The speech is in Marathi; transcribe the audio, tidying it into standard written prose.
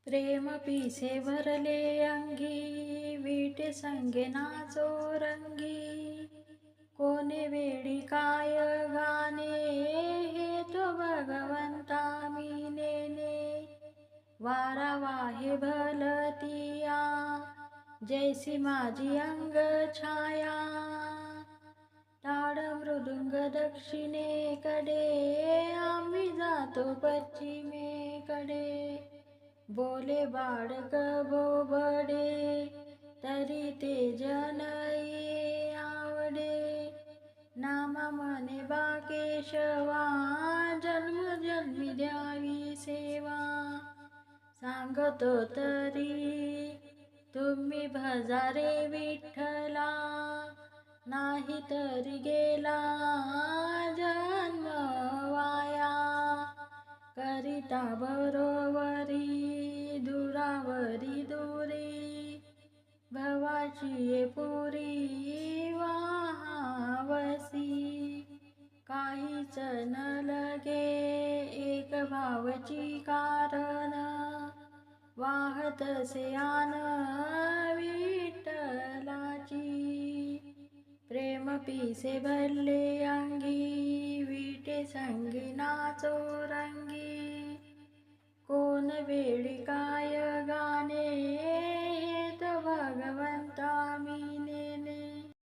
प्रेम पिसे भरले अंगी, विटे संगे नाचो रंगी. कोणे वेळी काय गाणे, हे तो भगवंता मी नेने. वारा वाहे भलतिया, जैसी माझी अंग छाया. टाळ मृदुंग दक्षिणेकडे, आम्ही जातो पश्चिमेकडे. बोले बाळक बोबडे, तरी ते जनई आवडे. नामा म्हणे बाकेशवा, जन्मजन्मी द्यावी सेवा. सांगतो तरी तुम्ही भजारे विठ्ठला, नाही तरी गेला जन्म वाया. करिता बरोबरी, दुरावरी दुरी, भवाची पुरी वाहावसी. काहीच न लगे एक भावची कारण, वाहतसे आन विठ्ठलाची. प्रेम पिसे भरले अंगी, विटे संगी नाचो रंगी. कोण वेळी काय